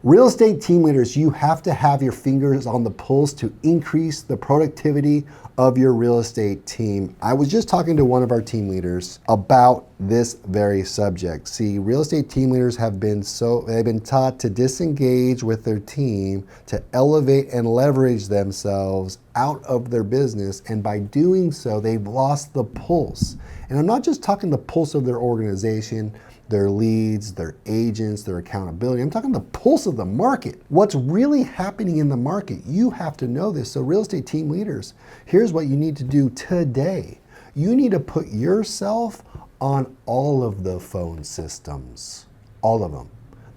Real estate team leaders, you have to have your fingers on the pulse to increase the productivity of your real estate team. I was just talking to one of our team leaders about this very subject. See, real estate team leaders they've been taught to disengage with their team, to elevate and leverage themselves out of their business, and by doing so, they've lost the pulse. And I'm not just talking the pulse of their organization, their leads, their agents, their accountability. I'm talking the pulse of the market. What's really happening in the market? You have to know this. So real estate team leaders, here's what you need to do today. You need to put yourself on all of the phone systems, all of them,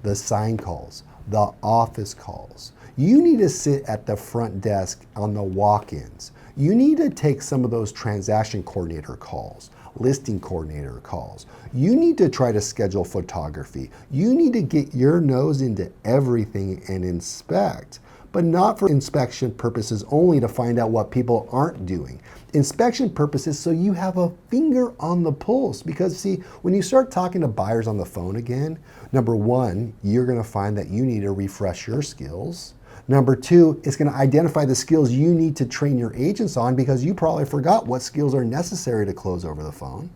the sign calls, the office calls. You need to sit at the front desk on the walk-ins. You need to take some of those transaction coordinator calls, listing coordinator calls. You need to try to schedule photography. You need to get your nose into everything and inspect, but not for inspection purposes only to find out what people aren't doing. Inspection purposes so you have a finger on the pulse. Because see, when you start talking to buyers on the phone again, number one, you're gonna find that you need to refresh your skills. Number two, it's going to identify the skills you need to train your agents on because you probably forgot what skills are necessary to close over the phone.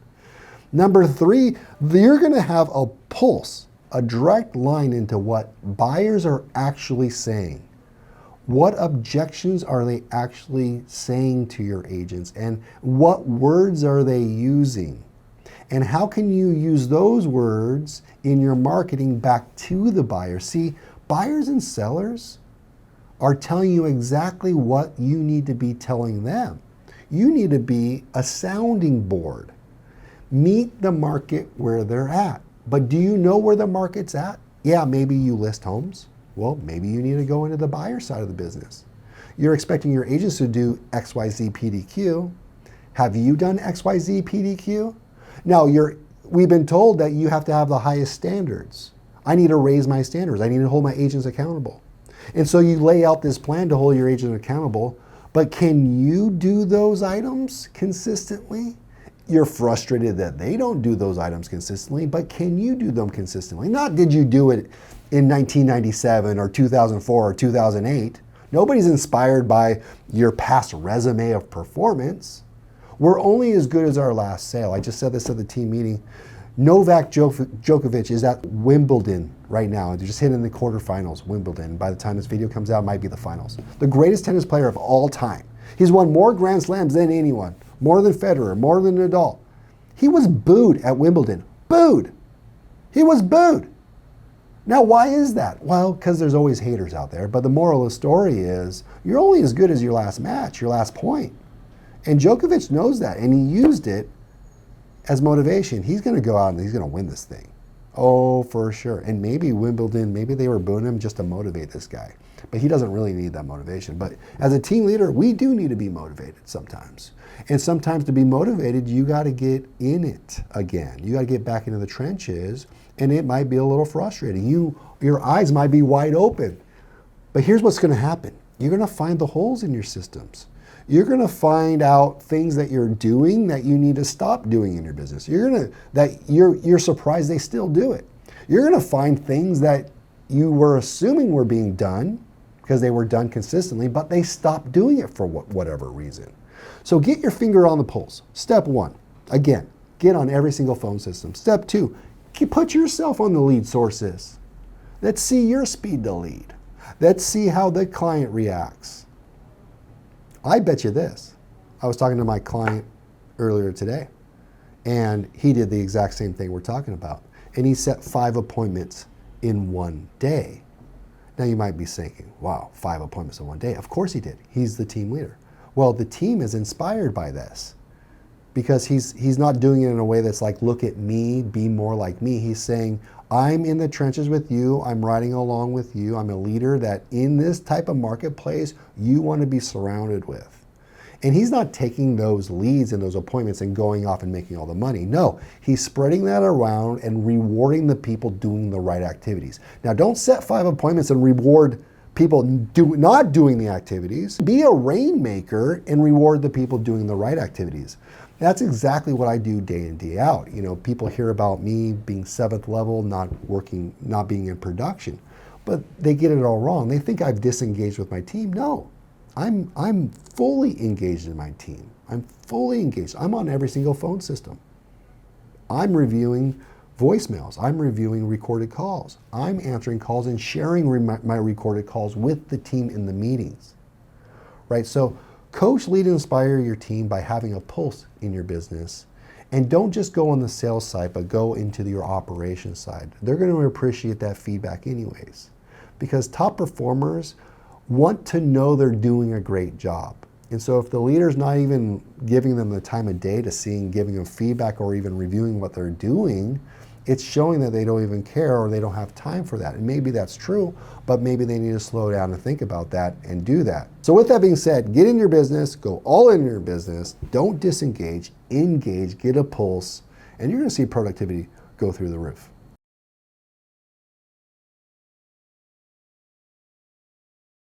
Number three, you're going to have a pulse, a direct line into what buyers are actually saying. What objections are they actually saying to your agents, and what words are they using? And how can you use those words in your marketing back to the buyer? See, buyers and sellers are telling you exactly what you need to be telling them. You need to be a sounding board. Meet the market where they're at. But do you know where the market's at? Yeah, maybe you list homes. Well, maybe you need to go into the buyer side of the business. You're expecting your agents to do XYZ PDQ. Have you done XYZ PDQ? Now, we've been told that you have to have the highest standards. I need to raise my standards. I need to hold my agents accountable. And so you lay out this plan to hold your agent accountable, but can you do those items consistently? You're frustrated that they don't do those items consistently, but can you do them consistently? Not did you do it in 1997 or 2004 or 2008. Nobody's inspired by your past resume of performance. We're only as good as our last sale. I just said this at the team meeting. Novak Djokovic is at Wimbledon right now. They're just hitting the quarterfinals, Wimbledon. By the time this video comes out, it might be the finals. The greatest tennis player of all time. He's won more Grand Slams than anyone, more than Federer, more than Nadal. He was booed at Wimbledon. Booed. He was booed. Now, why is that? Well, because there's always haters out there. But the moral of the story is you're only as good as your last match, your last point. And Djokovic knows that, and he used it as motivation. He's going to go out and he's going to win this thing. Oh, for sure. And maybe Wimbledon, maybe they were booing him just to motivate this guy. But he doesn't really need that motivation. But as a team leader, we do need to be motivated sometimes. And sometimes to be motivated, you got to get in it again. You got to get back into the trenches, and it might be a little frustrating. Your eyes might be wide open. But here's what's going to happen. You're going to find the holes in your systems. You're going to find out things that you're doing that you need to stop doing in your business. You're surprised they still do it. You're going to find things that you were assuming were being done because they were done consistently, but they stopped doing it for whatever reason. So get your finger on the pulse. Step one, again, get on every single phone system. Step two, put yourself on the lead sources. Let's see your speed to lead. Let's see how the client reacts. I bet you this. I was talking to my client earlier today, and he did the exact same thing we're talking about. And he set 5 appointments in one day. Now you might be thinking, wow, 5 appointments in one day. Of course he did. He's the team leader. Well, the team is inspired by this because he's not doing it in a way that's like, look at me, be more like me. He's saying, I'm in the trenches with you. I'm riding along with you. I'm a leader that in this type of marketplace, you want to be surrounded with. And he's not taking those leads and those appointments and going off and making all the money. No, he's spreading that around and rewarding the people doing the right activities. Now, don't set 5 appointments and reward people not doing the activities. Be a rainmaker and reward the people doing the right activities. That's exactly what I do day in, day out. You know, people hear about me being 7th level, not being in production. but they get it all wrong. They think I've disengaged with my team. No, I'm fully engaged in my team. I'm fully engaged. I'm on every single phone system. I'm reviewing voicemails. I'm reviewing recorded calls. I'm answering calls and sharing my recorded calls with the team in the meetings, right? So coach, lead, and inspire your team by having a pulse in your business. And don't just go on the sales side, but go into your operations side. They're going to appreciate that feedback anyways, because top performers want to know they're doing a great job. And so if the leader's not even giving them the time of day to giving them feedback or even reviewing what they're doing, it's showing that they don't even care or they don't have time for that. And maybe that's true, but maybe they need to slow down and think about that and do that. So with that being said, get in your business, go all in your business, don't disengage, engage, get a pulse, and you're gonna see productivity go through the roof.